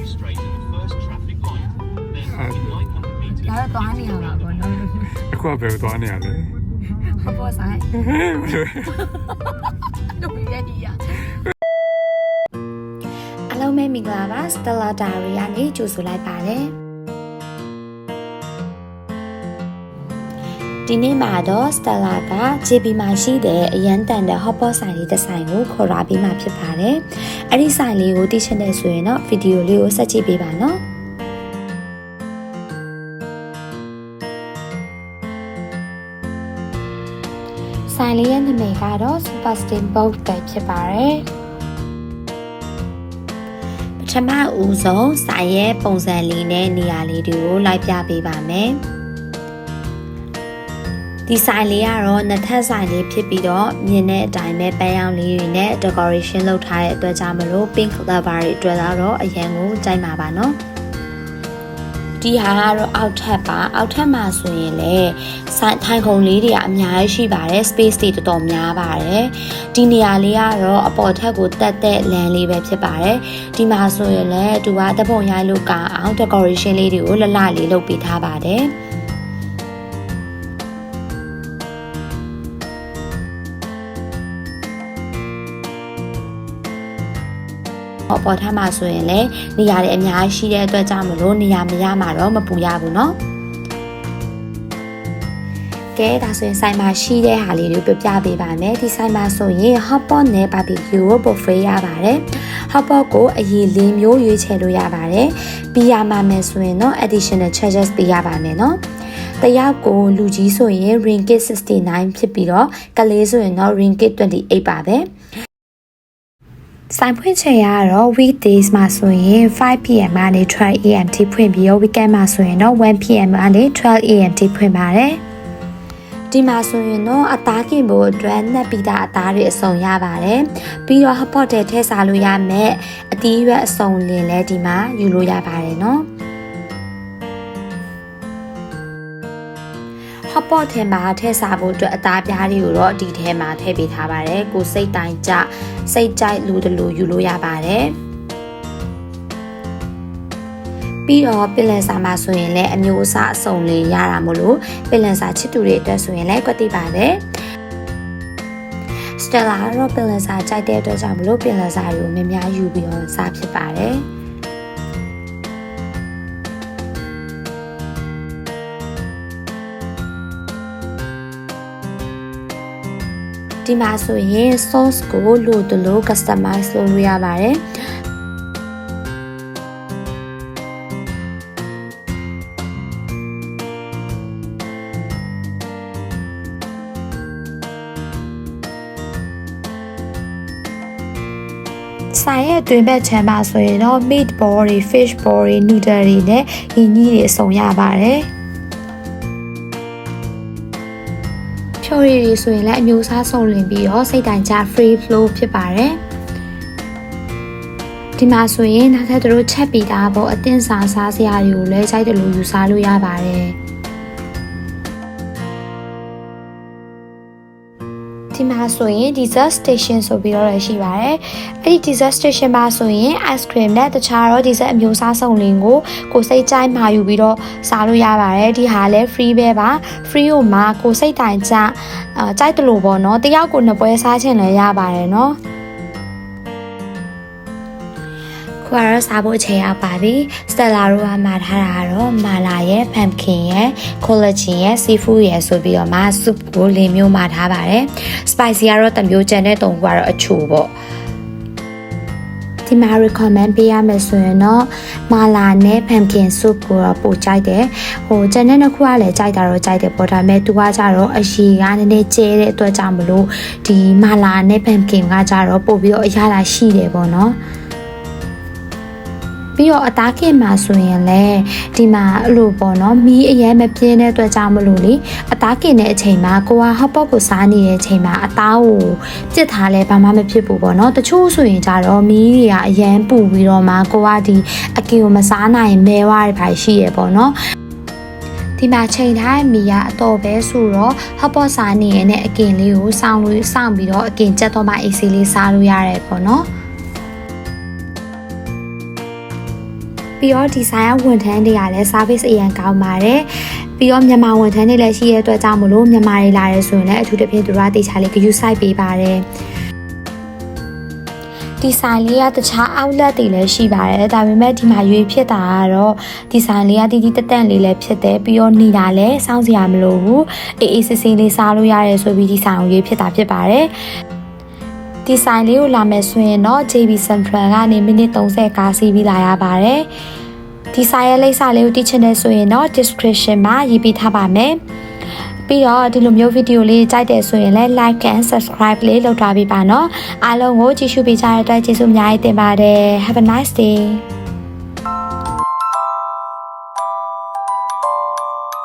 straight at the first traffic light. Then in 900 meters. လာတော့သွားနေရမှာပေါ့နော် အခုကဘယ်သွားနေရလဲ ဟောဆိုင်တို့ရည်ရအားလုံးပဲမင်္ဂလာပါ Stella Diary ကနေကြိုဆိုလိုက်ပါတယ်ဒီနေ့မှာတော့ Stella က JB မှာရှိတဲ့အရန်တန်တဲ့ hotpot ဆိုင်လေးတစ်ဆိုင်ကိုခေါ်လာပြီးမှဖြစ်ပါတယ်အဲ့ဒီဆိုင်လေးကိုသိချင်တဲ့ဆိုရင်တော့ဗီဒီယိုလေးကိုဆက်ကြည့်ပေးပါနော်ဆိုင်လေးရဲ့နာမည်ကတော့ Super Steamboat ပဲဖြစ်ပါတယ်ပထမဦးဆုံးဆိုင်ရဲ့ပုံစံလေးနဲ့နေရာလေးတွေကိုလိုက်ပြပေးပါမယ်ဒီဆိုင်လေးကတော့နှစ်ထပ်ဆိုင်လေးဖြစ်ပြီးတော့မြင်တဲ့အတိုင်းပဲပန်းရောင်လေးတွေနဲ့ decoration လုပ်ထားတဲ့အတွက်ကြောင့်မလို့ pink color တွေအတွက်တော့အရင်ကိုကြိုက်မှာပါနော်ဒီဟာကတော့အောက်ထပ်ပါအောက်ထပ်မှာဆိုရင်လည်းထိုင်ခုံလေးတွေကအများကြီးရှိပါတယ် space တွေတော်တော်များပါတယ်ဒီနေရာလေးကတော့အပေါ်ထပ်ကိုတက်တဲ့လမ်းလေးပဲဖြစ်ပါတယ်ဒီမှာဆိုရင်လည်းသူကတပုံရိုက်လို့ကောင်းအောင် decoration လေးတွေကိုလှလှလေးလုပ်ပေးထားပါတယ်အပေါ်ထပ်မှာဆိုရင်လည်းနေရာတွေအများကြီးရှိတဲ့အတွက်ကြောင့်မလို့နေရာမရမှာတော့မပူရဘူးเนาะကဲဒါဆိုရင်ဆိုင်မှာရှိတဲ့ဟာလေးတွေပြပေးပါမယ်ဒီဆိုင်မှာဆိုရင် hotpot နဲ့ barbecue ကို buffet ရပါတယ် hotpot ကိုအရည်၄မျိုးရွေးချယ်လို့ရပါတယ်ပြီးရမှာမယ်ဆိုရင်တော့ additional charges ပေးရပါမယ်เนาะတယောက်ကိုလူကြီးဆိုရင် ringgit 69ဖြစ်ပြီးတော့ကလေးဆိုရင်တော့ ringgit 28ပါပဲဆိုင်ဖွင့်ချိန်ကတော့ weekdays မှာဆိုရင် 5pm ကနေ 12am ထိဖွင့်ပြီးတော့ weekend မှာဆိုရင်တော့ 1pm ကနေ 12am ထိဖွင့်ပါတယ်ဒီမှာဆိုရင်တော့အသားကင်ဖို့အတွက်နှက်ပြီးသားအသားတွေအစုံရပါတယ်ပြီးတော့ hotpot ထဲထည့်စားလို့ရမယ်အသီးရွက်အစုံလင်လဲဒီမှာယူလို့ရပါတယ်နော်hotpot ထဲမှာထည့်စားဖို့အတွက်အသားပြားတွေကိုတော့ဒီထဲမှာထည့်ပေးထားပါတယ်ကိုစိတ်တိုင်းကြစိတ်ကြိုက်လူတလူယူလို့ရပါတယ်ပြီးတော့ပင်လယ်စာမှာဆိုရင်လည်းအမျိုးအစားအစုံလေးရတာမို့လို့ပင်လယ်စာချစ်သူတွေအတွက်ဆိုရင်လည်းကွက်တိပါတယ်စတယ်လာတော့ပင်လယ်စာကြိုက်တဲ့အတွက်ကြောင့်မလို့ပင်လယ်စာတွေကိုများများယူပြီးတော့စားဖြစ်ပါတယ်ဒီမှာဆိုရင် sauce ကိုလိုတလို့ customize လုပ်လို့ရပါတယ်ဆိုင်ရဲ့အတွင်းဘက်ချမ်းပါဆိုရင်တော့ meat ball တွေ fish ball တွေ noodle တွေနဲ့ရင်းကြီးတွေအစုံရပါတယ်ဖြိုရည်တွေဆိုရင်လည်းအမျိုးအစားစုံလင်ပြီးတော့စိတ်တိုင်းကြ free flow ဖြစ်ပါတယ်ဒီမှာဆိုရင်နောက်ထပ်တို့ချက်ပြီးသားပေါ့အတင်းစားစားစရာတွေကိုလည်းစိုက်တယ်လို့ယူစားလို့ရပါတယ်ဒီမှာဆိုရင် dessert station ဆိုပြီးတော့လည်းရှိပါတယ်အဲ့ဒီ dessert station မှာဆိုရင် ice cream နဲ့တခြားတော့ dessert အမျိုးအစားစုံလင်ကိုစိတ်ကြိုက်မှာယူပြီးတော့စားလို့ရပါတယ်ဒီဟာလည်း free ပဲပါ free ကိုမှာကိုစိတ်တိုင်ကြကြိုက်တယ်လို့ပေါ့နော်တယောက်ကိုနှစ်ပွဲစားချင်လည်းရပါတယ်နော်ခွာရစားဖို့အချိန်ရောက်ပါပြီစတယ်လာတို့ကမှာထားတာကတော့မာလာရဲ့ pumpkin ရဲ့ collagen ရဲ့ seafood ရဲ့ဆိုပြီးတော့မှ soup ကို၄မျိုးမှာထားပါတယ် spicy ကတော့တစ်မျိုးကျန်တဲ့၃ခုကတော့အချိုပေါ့ဒီမှာ recommend ပေးရမယ်ဆိုရင်တော့မာလာနဲ့ pumpkin soup ကိုတော့ပိုကြိုက်တယ်ကျန်တဲ့နှစ်ခုကလည်းကြိုက်တာတော့ကြိုက်တယ်ပေါ့ဒါပေမဲ့သူကကြတော့အရည်ကနည်းနည်းကျဲတဲ့အတွက်ကြောင့်မလို့ဒီမာလာနဲ့ pumpkin ကကြတော့ပို့ပြီးတော့အရသာရှိတယ်ပေါ့နော်ပြီးတော့အသားကင်မှာဆိုရင်လည်းဒီမှာအဲ့လိုပေါ့နော်မီးအရင်မပြင်းတဲ့အတွက်ကြောင့်မလို့လေအသားကင်တဲ့အချိန်မှာကိုက hotpot ကိုစားနေတဲ့အချိန်မှာအသားကိုပြစ်ထားလဲဘာမှမဖြစ်ဘူးပေါ့နော်တချို့ဆိုရင်ကြတော့မီးတွေကအရင်ပူပြီးတော့မှကိုကဒီအကင်ကိုမစားနိုင်မဲဝါးတွေပါရှိရပေါ့နော်ဒီမှာချိန်ထားမီးကအတော်ပဲဆိုတော့ hotpot စားနေရတဲ့အကင်လေးကိုစောင့်ပြီးတော့အကင်ကျက်တော့မှအေးဆေးလေးစားလို့ရတယ်ပေါ့နော် ပြီးတော့ဒီဆိုင်ကဝန်ထမ်းတွေကလည်း service အရင်ကောင်းပါတယ်ပြီးတော့မြန်မာဝန်ထမ်းတွေလည်းရှိတဲ့အတွက်ကြောင့်မလို့မြန်မာတွေလာရဲဆိုရင်လည်းအထူးသဖြင့်သူတို့ကတေချာလေးဂရုစိုက်ပေးပါတယ်ဒီဆိုင်လေးကတခြား outlet တွေလည်းရှိပါတယ်ဒါပေမဲ့ဒီမှာရွေးဖြစ်တာကတော့ဒီဆိုင်လေးကတီတီတက်တန့်လေးလည်းဖြစ်တယ်ပြီးတော့နေတာလည်းစောင့်စရာမလိုဘူးအေးအေးဆေးဆေးလေးစားလို့ရတယ်ဆိုပြီးဒီဆိုင်ကိုရွေးဖြစ်တာဖြစ်ပါတယ်ဒီဆိုင်လေးကိုလာမယ်ဆိုရင်တော့ JB Central ကနေမိနစ်30ကားစီးပြီးလာရပါတယ်ဒီဆိုင်ရဲ့လိပ်စာလေးကိုသိချင်တယ်ဆိုရင်တော့ description မှာရေးပေးထားပါမယ်ပြီးတော့ဒီလိုမျိုးဗီဒီယိုလေးကြိုက်တယ်ဆိုရင်လည်း like and subscribe လေးလုပ်ထားပေးပါနော်အားလုံးကိုကြည့်ရှုပေးကြတဲ့အတွက်ကျေးဇူးအများကြီးတင်ပါတယ် have a nice day